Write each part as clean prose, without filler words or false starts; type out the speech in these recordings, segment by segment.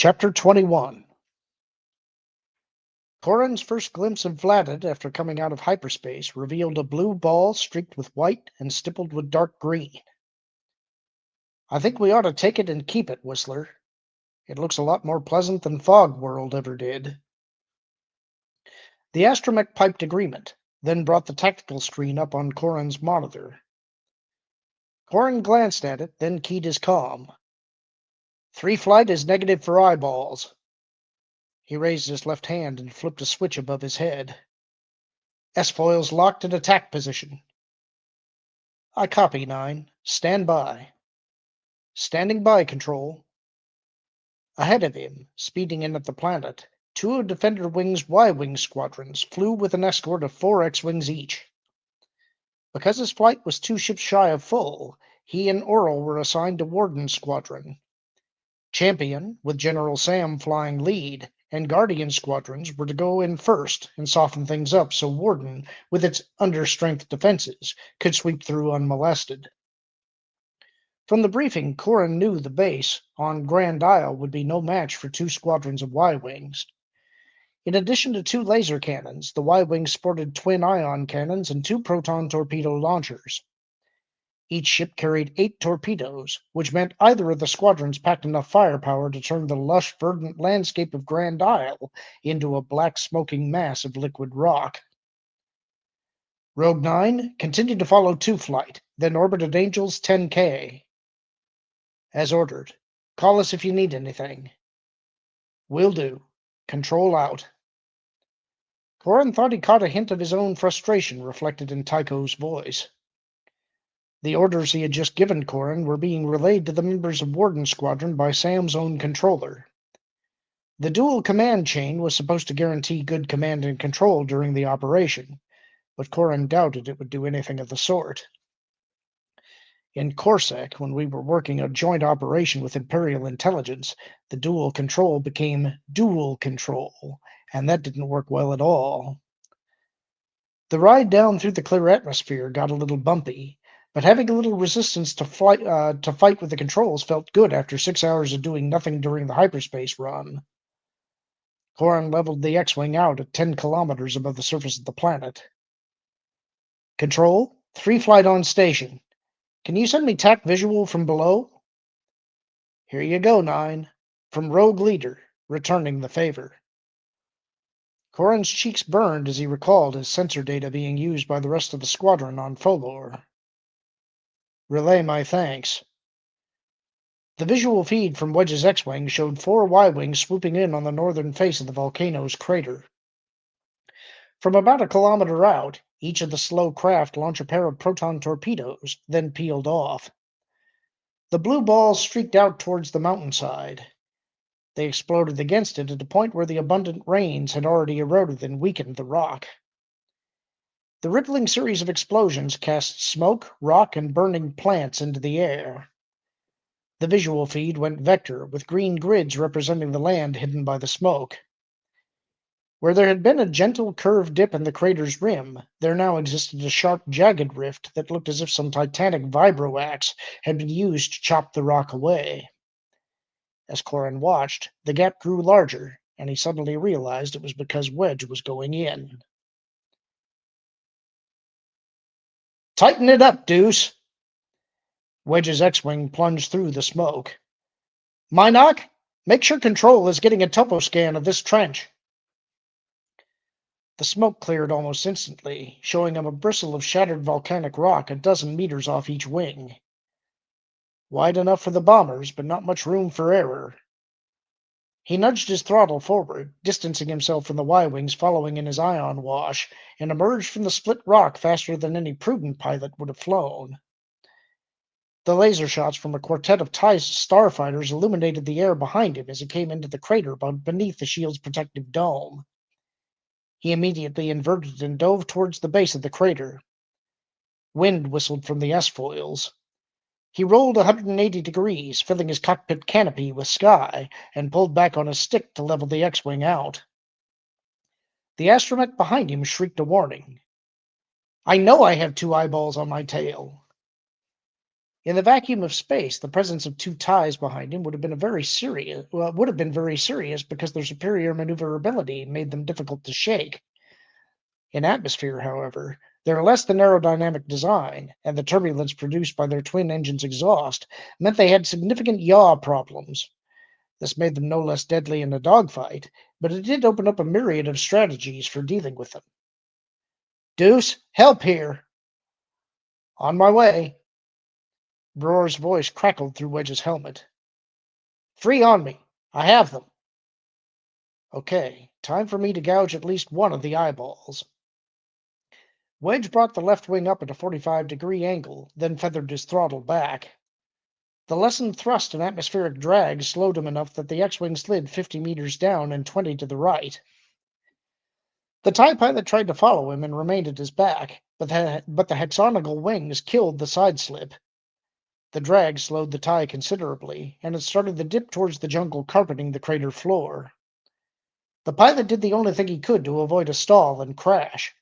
Chapter 21. Corin's first glimpse of Vladet after coming out of hyperspace revealed a blue ball streaked with white and stippled with dark green. I think we ought to take it and keep it, Whistler. It looks a lot more pleasant than Fog World ever did. The astromech piped agreement, then brought the tactical screen up on Corin's monitor. Corin glanced at it, then keyed his comm. 3 flight is negative for eyeballs. He raised his left hand and flipped a switch above his head. S-foils locked in attack position. I copy, 9. Stand by. Standing by, Control. Ahead of him, speeding in at the planet, 2 of Defender Wing's Y-Wing squadrons flew with an escort of 4 X-Wings each. Because his flight was 2 ships shy of full, he and Oral were assigned to Warden's squadron. Champion, with General Sam flying lead, and Guardian squadrons were to go in first and soften things up so Warden, with its understrength defenses, could sweep through unmolested. From the briefing, Corin knew the base on Grand Isle would be no match for 2 squadrons of Y-Wings. In addition to 2 laser cannons, the Y-Wings sported twin ion cannons and 2 proton torpedo launchers. Each ship carried 8 torpedoes, which meant either of the squadrons packed enough firepower to turn the lush, verdant landscape of Grand Isle into a black smoking mass of liquid rock. Rogue 9 continued to follow 2 flight, then orbited Angels 10K. As ordered. Call us if you need anything. Will do. Control out. Corin thought he caught a hint of his own frustration reflected in Tycho's voice. The orders he had just given Corin were being relayed to the members of Warden's squadron by Sam's own controller. The dual command chain was supposed to guarantee good command and control during the operation, but Corin doubted it would do anything of the sort. In Corsac, when we were working a joint operation with Imperial intelligence, the dual control became dual control, and that didn't work well at all. The ride down through the clear atmosphere got a little bumpy, but having a little resistance to fight with the controls felt good after 6 hours of doing nothing during the hyperspace run. Corin leveled the X-Wing out at 10 kilometers above the surface of the planet. Control, 3 flight on station. Can you send me TAC visual from below? Here you go, 9. From Rogue Leader, returning the favor. Corin's cheeks burned as he recalled his sensor data being used by the rest of the squadron on Folor. Relay my thanks. The visual feed from Wedge's X-Wing showed 4 Y-Wings swooping in on the northern face of the volcano's crater. From about a kilometer out, each of the slow craft launched a pair of proton torpedoes, then peeled off. The blue balls streaked out towards the mountainside. They exploded against it at a point where the abundant rains had already eroded and weakened the rock. The rippling series of explosions cast smoke, rock, and burning plants into the air. The visual feed went vector, with green grids representing the land hidden by the smoke. Where there had been a gentle curved dip in the crater's rim, there now existed a sharp, jagged rift that looked as if some titanic vibroaxe had been used to chop the rock away. As Corin watched, the gap grew larger, and he suddenly realized it was because Wedge was going in. Tighten it up, Deuce! Wedge's X-Wing plunged through the smoke. Minoc, make sure Control is getting a topo scan of this trench. The smoke cleared almost instantly, showing him a bristle of shattered volcanic rock a dozen meters off each wing. Wide enough for the bombers, but not much room for error. He nudged his throttle forward, distancing himself from the Y-Wings following in his ion wash, and emerged from the split rock faster than any prudent pilot would have flown. The laser shots from a quartet of TIE starfighters illuminated the air behind him as he came into the crater beneath the shield's protective dome. He immediately inverted and dove towards the base of the crater. Wind whistled from the S-foils. He rolled 180 degrees, filling his cockpit canopy with sky, and pulled back on his stick to level the X-Wing out. The astromech behind him shrieked a warning. I know I have 2 eyeballs on my tail. In the vacuum of space, the presence of two ties behind him would have been very serious because their superior maneuverability made them difficult to shake. In atmosphere, however, their less than aerodynamic design and the turbulence produced by their twin engines' exhaust meant they had significant yaw problems. This made them no less deadly in a dogfight, but it did open up a myriad of strategies for dealing with them. Deuce, help here! On my way. Brewer's voice crackled through Wedge's helmet. Free on me. I have them. Okay, time for me to gouge at least one of the eyeballs. Wedge brought the left wing up at a 45-degree angle, then feathered his throttle back. The lessened thrust and atmospheric drag slowed him enough that the X-wing slid 50 meters down and 20 to the right. The TIE pilot tried to follow him and remained at his back, but the hexagonal wings killed the sideslip. The drag slowed the TIE considerably, and it started the dip towards the jungle carpeting the crater floor. The pilot did the only thing he could to avoid a stall and crash.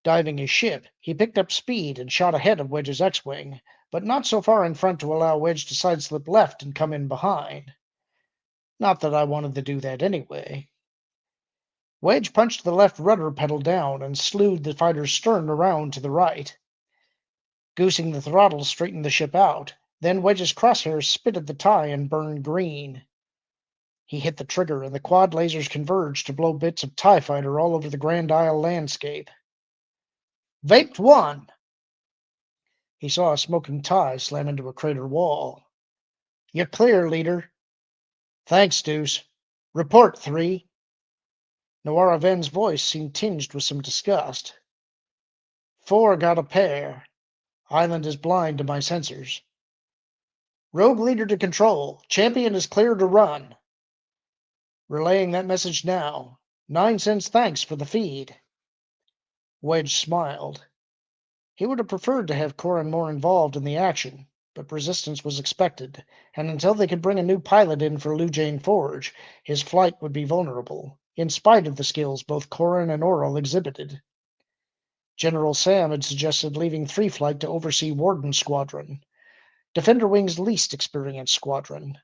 Diving his ship, he picked up speed and shot ahead of Wedge's X-wing, but not so far in front to allow Wedge to sideslip left and come in behind. Not that I wanted to do that anyway. Wedge punched the left rudder pedal down and slewed the fighter's stern around to the right. Goosing the throttle straightened the ship out, then Wedge's crosshairs spit at the TIE and burned green. He hit the trigger and the quad lasers converged to blow bits of TIE fighter all over the Grand Isle landscape. Vaped one! He saw a smoking TIE slam into a crater wall. You're clear, leader. Thanks, Deuce. Report 3. Noara Ven's voice seemed tinged with some disgust. 4 got a pair. Island is blind to my sensors. Rogue leader to control. Champion is clear to run. Relaying that message now. 9 cents thanks for the feed. Wedge smiled. He would have preferred to have Corran more involved in the action, but resistance was expected, and until they could bring a new pilot in for Lujane Forge, his flight would be vulnerable, in spite of the skills both Corran and Oral exhibited. General Sam had suggested leaving 3 Flight to oversee Warden's Squadron, Defender Wing's least experienced squadron.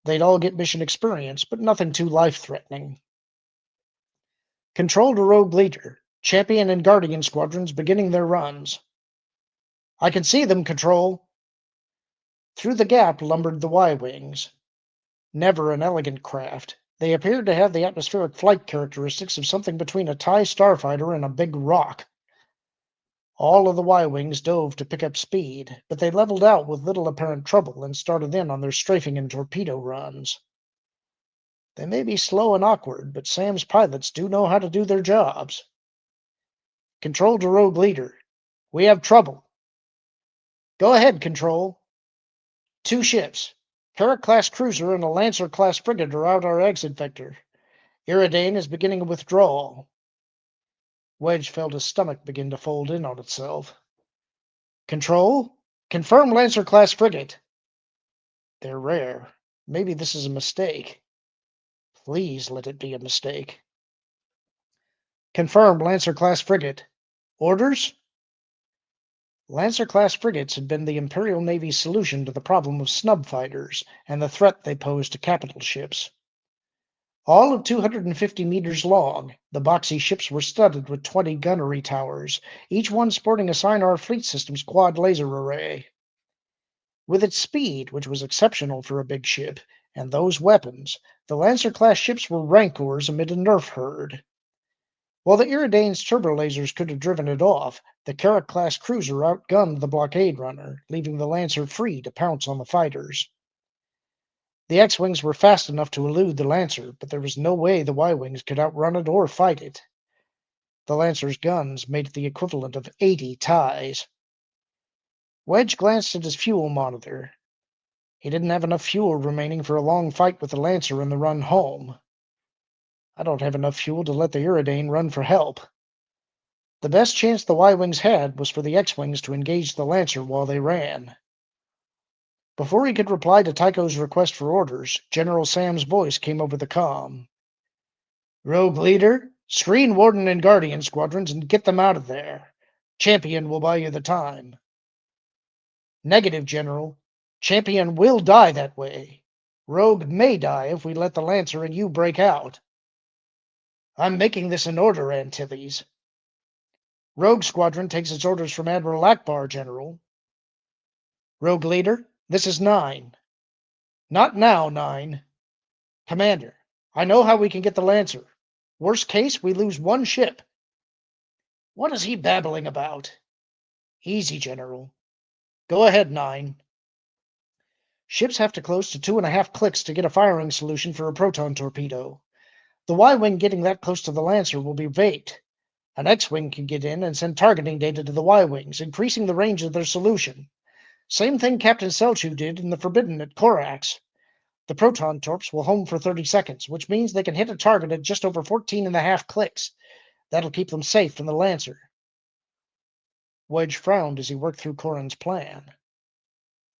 They'd all get mission experience, but nothing too life-threatening. Control to Rogue Leader. Champion and Guardian squadrons beginning their runs. I can see them, Control. Through the gap lumbered the Y-wings. Never an elegant craft, they appeared to have the atmospheric flight characteristics of something between a TIE starfighter and a big rock. All of the Y-wings dove to pick up speed, but they leveled out with little apparent trouble and started in on their strafing and torpedo runs. They may be slow and awkward, but Sam's pilots do know how to do their jobs. Control to Rogue Leader. We have trouble. Go ahead, Control. 2 ships. Carrack-class cruiser and a Lancer-class frigate are out our exit vector. Iridane is beginning a withdrawal. Wedge felt his stomach begin to fold in on itself. Control? Confirm Lancer-class frigate. They're rare. Maybe this is a mistake. Please let it be a mistake. Confirmed Lancer-class frigate. Orders? Lancer-class frigates had been the Imperial Navy's solution to the problem of snub fighters and the threat they posed to capital ships. All of 250 meters long, the boxy ships were studded with 20 gunnery towers, each one sporting a Sinar Fleet System's quad laser array. With its speed, which was exceptional for a big ship, and those weapons, the Lancer-class ships were rancors amid a nerf herd. While the Iridane's turbo lasers could have driven it off, the Carrack-class cruiser outgunned the blockade runner, leaving the Lancer free to pounce on the fighters. The X-wings were fast enough to elude the Lancer, but there was no way the Y-wings could outrun it or fight it. The Lancer's guns made it the equivalent of 80 TIEs. Wedge glanced at his fuel monitor. He didn't have enough fuel remaining for a long fight with the Lancer in the run home. I don't have enough fuel to let the Iridane run for help. The best chance the Y-wings had was for the X-wings to engage the Lancer while they ran. Before he could reply to Tycho's request for orders, General Sam's voice came over the comm. Rogue Leader, screen Warden and Guardian squadrons and get them out of there. Champion will buy you the time. Negative, General. Champion will die that way. Rogue may die if we let the Lancer and you break out. I'm making this an order, Antilles. Rogue Squadron takes its orders from Admiral Akbar, General. Rogue Leader, this is 9. Not now, 9. Commander, I know how we can get the Lancer. Worst case, we lose one ship. What is he babbling about? Easy, General. Go ahead, 9. Ships have to close to 2.5 clicks to get a firing solution for a proton torpedo. The Y-wing getting that close to the Lancer will be baked. An X-wing can get in and send targeting data to the Y-wings, increasing the range of their solution. Same thing Captain Selchu did in the Forbidden at Korax. The proton torps will home for 30 seconds, which means they can hit a target at just over 14.5 clicks. That'll keep them safe from the Lancer. Wedge frowned as he worked through Corrin's plan.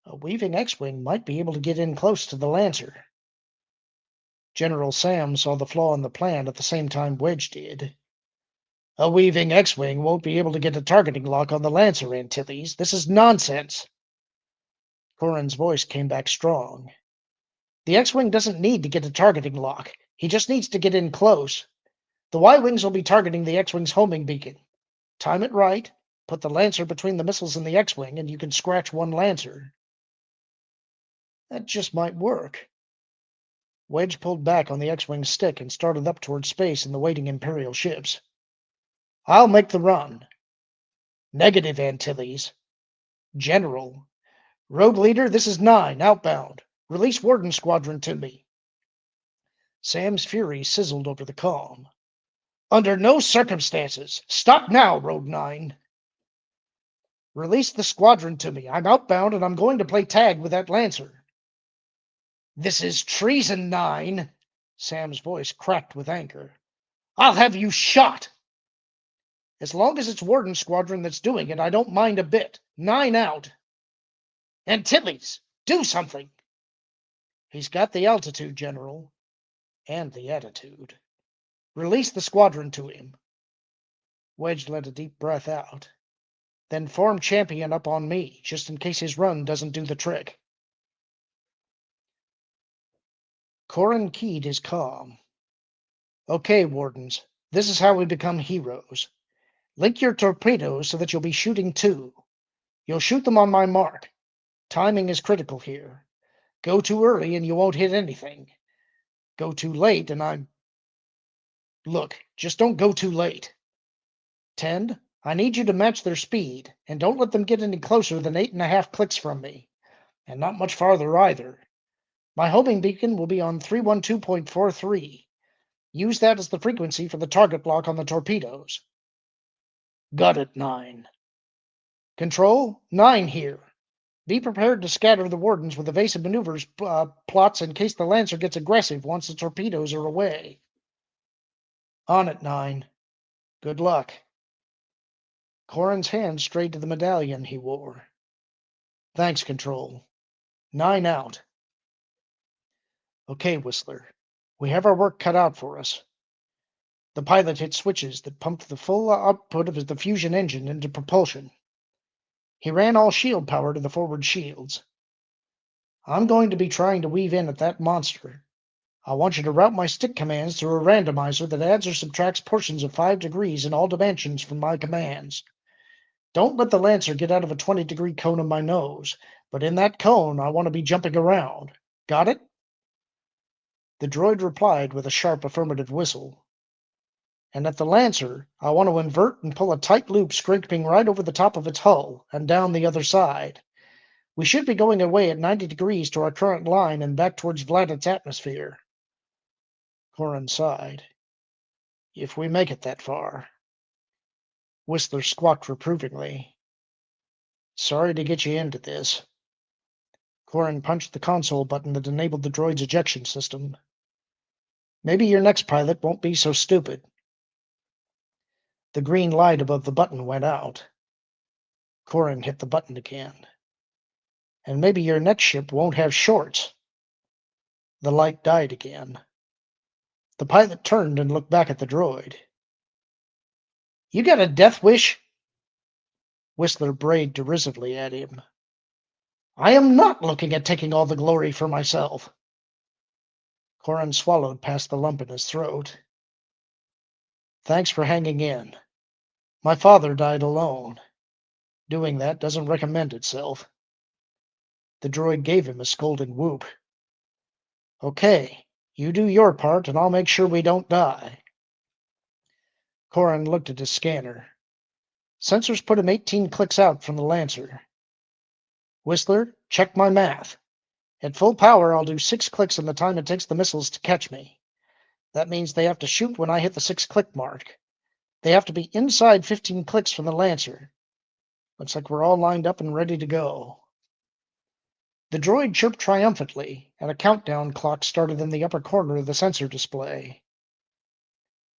A weaving X-wing might be able to get in close to the Lancer. General Sam saw the flaw in the plan at the same time Wedge did. A weaving X-wing won't be able to get a targeting lock on the Lancer, Antilles. This is nonsense. Corrin's voice came back strong. The X-wing doesn't need to get a targeting lock. He just needs to get in close. The Y-wings will be targeting the X-wing's homing beacon. Time it right, put the Lancer between the missiles and the X-wing, and you can scratch one Lancer. That just might work. Wedge pulled back on the X-wing's stick and started up toward space and the waiting Imperial ships. I'll make the run. Negative, Antilles. General. Rogue Leader, this is 9, outbound. Release Warden Squadron to me. Sam's fury sizzled over the comm. Under no circumstances. Stop now, Rogue 9. Release the squadron to me. I'm outbound and I'm going to play tag with that Lancer. This is treason, 9. Sam's voice cracked with anger. I'll have you shot. As long as it's Warden Squadron that's doing it, I don't mind a bit. 9 out. Antilles, do something. He's got the altitude, General. And the attitude. Release the squadron to him. Wedge let a deep breath out. Then form Champion up on me, just in case his run doesn't do the trick. Corrin keyed his comm. Okay, Wardens, this is how we become heroes. Link your torpedoes so that you'll be shooting 2. You'll shoot them on my mark. Timing is critical here. Go too early and you won't hit anything. Go too late and I'm... Look, just don't go too late. Tend, I need you to match their speed, and don't let them get any closer than 8.5 clicks from me. And not much farther either. My homing beacon will be on 312.43. Use that as the frequency for the target lock on the torpedoes. Got it, 9. Control, 9 here. Be prepared to scatter the Wardens with evasive maneuvers plots in case the Lancer gets aggressive once the torpedoes are away. On it, 9. Good luck. Corrin's hand strayed to the medallion he wore. Thanks, Control. 9 out. Okay, Whistler. We have our work cut out for us. The pilot hit switches that pumped the full output of the fusion engine into propulsion. He ran all shield power to the forward shields. I'm going to be trying to weave in at that monster. I want you to route my stick commands through a randomizer that adds or subtracts portions of 5 degrees in all dimensions from my commands. Don't let the Lancer get out of a 20-degree cone of my nose, but in that cone I want to be jumping around. Got it? The droid replied with a sharp affirmative whistle. And at the Lancer, I want to invert and pull a tight loop scraping right over the top of its hull and down the other side. We should be going away at 90 degrees to our current line and back towards Vladet's atmosphere. Corrin sighed. If we make it that far. Whistler squawked reprovingly. Sorry to get you into this. Corrin punched the console button that enabled the droid's ejection system. Maybe your next pilot won't be so stupid. The green light above the button went out. Corrin hit the button again. And maybe your next ship won't have shorts. The light died again. The pilot turned and looked back at the droid. You got a death wish? Whistler brayed derisively at him. I am not looking at taking all the glory for myself. Corin swallowed past the lump in his throat. Thanks for hanging in. My father died alone. Doing that doesn't recommend itself. The droid gave him a scolding whoop. Okay, you do your part and I'll make sure we don't die. Corin looked at his scanner. Sensors put him 18 clicks out from the Lancer. Whistler, check my math. At full power, I'll do 6 clicks in the time it takes the missiles to catch me. That means they have to shoot when I hit the 6-click mark. They have to be inside 15 clicks from the Lancer. Looks like we're all lined up and ready to go. The droid chirped triumphantly, and a countdown clock started in the upper corner of the sensor display.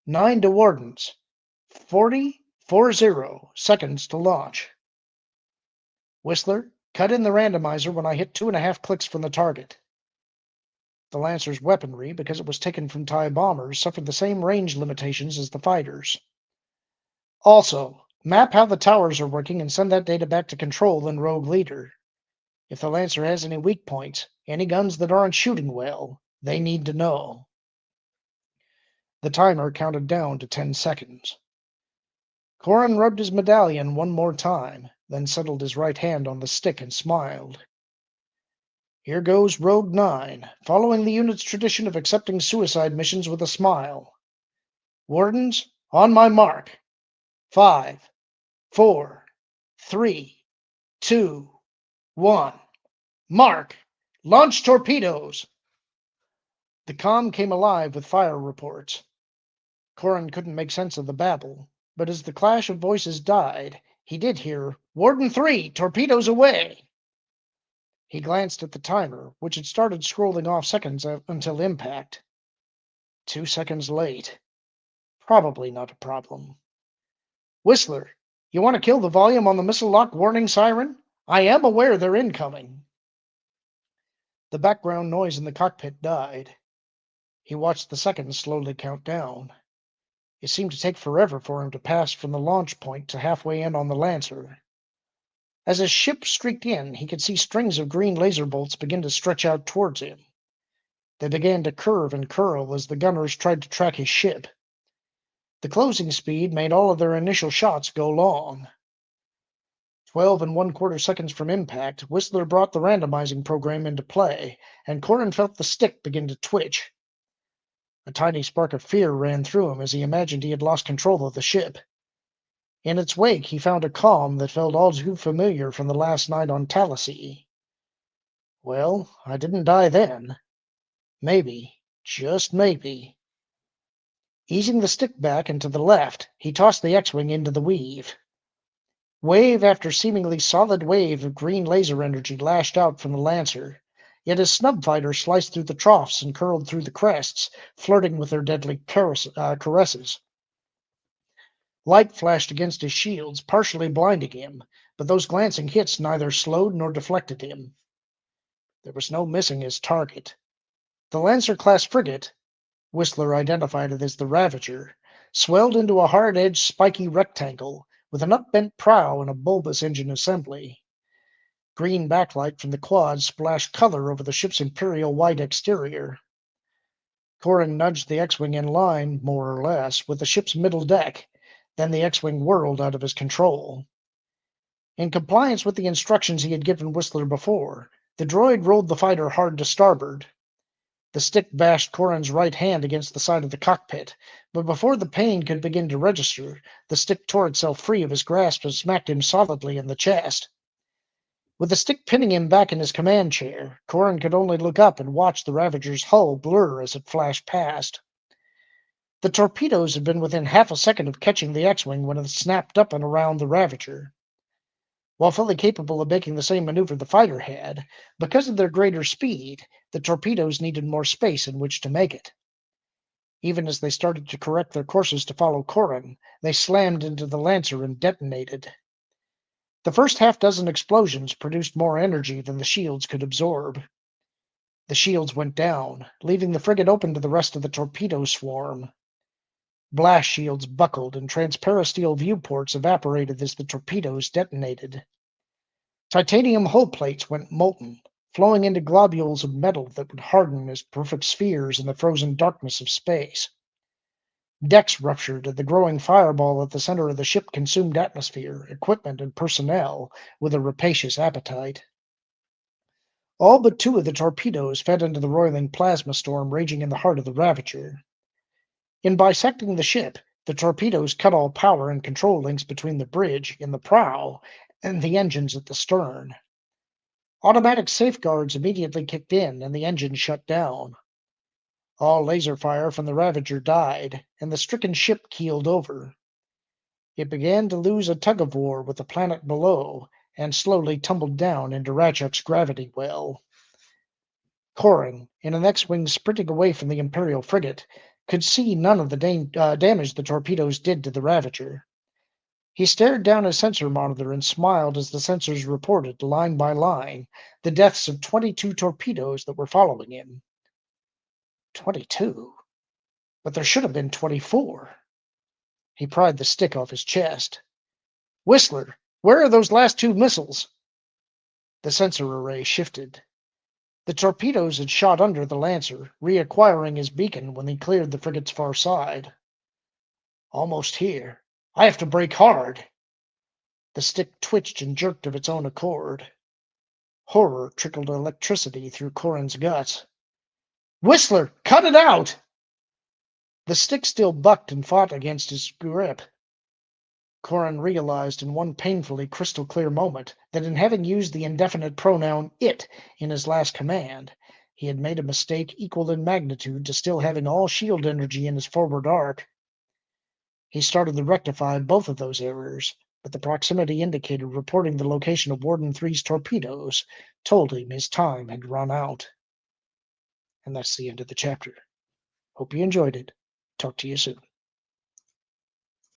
9 to Wardens. 40 seconds to launch. Whistler, cut in the randomizer when I hit 2.5 clicks from the target. The Lancer's weaponry, because it was taken from TIE bombers, suffered the same range limitations as the fighters. Also, map how the towers are working and send that data back to Control and Rogue Leader. If the Lancer has any weak points, any guns that aren't shooting well, they need to know. The timer counted down to 10 seconds. Corin rubbed his medallion one more time, then settled his right hand on the stick and smiled. Here goes Rogue 9, following the unit's tradition of accepting suicide missions with a smile. Wardens, on my mark. 5, 4, 3, 2, 1. Mark! Launch torpedoes! The comm came alive with fire reports. Corin couldn't make sense of the babble, but as the clash of voices died, he did hear, Warden 3, torpedoes away! He glanced at the timer, which had started scrolling off seconds until impact. 2 seconds late. Probably not a problem. Whistler, you want to kill the volume on the missile lock warning siren? I am aware they're incoming. The background noise in the cockpit died. He watched the seconds slowly count down. It seemed to take forever for him to pass from the launch point to halfway in on the Lancer. As his ship streaked in, he could see strings of green laser bolts begin to stretch out towards him. They began to curve and curl as the gunners tried to track his ship. The closing speed made all of their initial shots go long. 12 1/4 seconds from impact, Whistler brought the randomizing program into play, and Corin felt the stick begin to twitch. A tiny spark of fear ran through him as he imagined he had lost control of the ship. In its wake, he found a calm that felt all too familiar from the last night on Talasea. Well, I didn't die then. Maybe, just maybe. Easing the stick back and to the left, he tossed the X-Wing into the weave. Wave after seemingly solid wave of green laser energy lashed out from the Lancer, yet his snub fighter sliced through the troughs and curled through the crests, flirting with their deadly caresses. Light flashed against his shields, partially blinding him, but those glancing hits neither slowed nor deflected him. There was no missing his target. The Lancer-class frigate, Whistler identified it as the Ravager, swelled into a hard-edged, spiky rectangle, with an up-bent prow and a bulbous engine assembly. Green backlight from the quad splashed color over the ship's imperial white exterior. Corin nudged the X-Wing in line, more or less, with the ship's middle deck. Then the X-Wing whirled out of his control. In compliance with the instructions he had given Whistler before, the droid rolled the fighter hard to starboard. The stick bashed Corin's right hand against the side of the cockpit, but before the pain could begin to register, the stick tore itself free of his grasp and smacked him solidly in the chest. With the stick pinning him back in his command chair, Corin could only look up and watch the Ravager's hull blur as it flashed past. The torpedoes had been within half a second of catching the X-Wing when it snapped up and around the Ravager. While fully capable of making the same maneuver the fighter had, because of their greater speed, the torpedoes needed more space in which to make it. Even as they started to correct their courses to follow Corin, they slammed into the Lancer and detonated. The first half-dozen explosions produced more energy than the shields could absorb. The shields went down, leaving the frigate open to the rest of the torpedo swarm. Blast shields buckled and transparasteel viewports evaporated as the torpedoes detonated. Titanium hull plates went molten, flowing into globules of metal that would harden as perfect spheres in the frozen darkness of space. Decks ruptured, and the growing fireball at the center of the ship consumed atmosphere, equipment, and personnel with a rapacious appetite. All but two of the torpedoes fed into the roiling plasma storm raging in the heart of the Ravager. In bisecting the ship, the torpedoes cut all power and control links between the bridge in the prow and the engines at the stern. Automatic safeguards immediately kicked in, and the engine shut down. All laser fire from the Ravager died, and the stricken ship keeled over. It began to lose a tug of war with the planet below, and slowly tumbled down into Ratchuk's gravity well. Corin, in an X-wing sprinting away from the Imperial frigate, could see none of the damage the torpedoes did to the Ravager. He stared down his sensor monitor and smiled as the sensors reported, line by line, the deaths of 22 torpedoes that were following him. 22? But there should have been 24. He pried the stick off his chest. Whistler, where are those last two missiles? The sensor array shifted. The torpedoes had shot under the Lancer, reacquiring his beacon when he cleared the frigate's far side. Almost here. I have to brake hard. The stick twitched and jerked of its own accord. Horror trickled electricity through Corin's guts. Whistler, cut it out! The stick still bucked and fought against his grip. Corin realized in one painfully crystal-clear moment that in having used the indefinite pronoun it in his last command, he had made a mistake equal in magnitude to still having all shield energy in his forward arc. He started to rectify both of those errors, but the proximity indicator reporting the location of Warden 3's torpedoes told him his time had run out. And that's the end of the chapter. Hope you enjoyed it. Talk to you soon.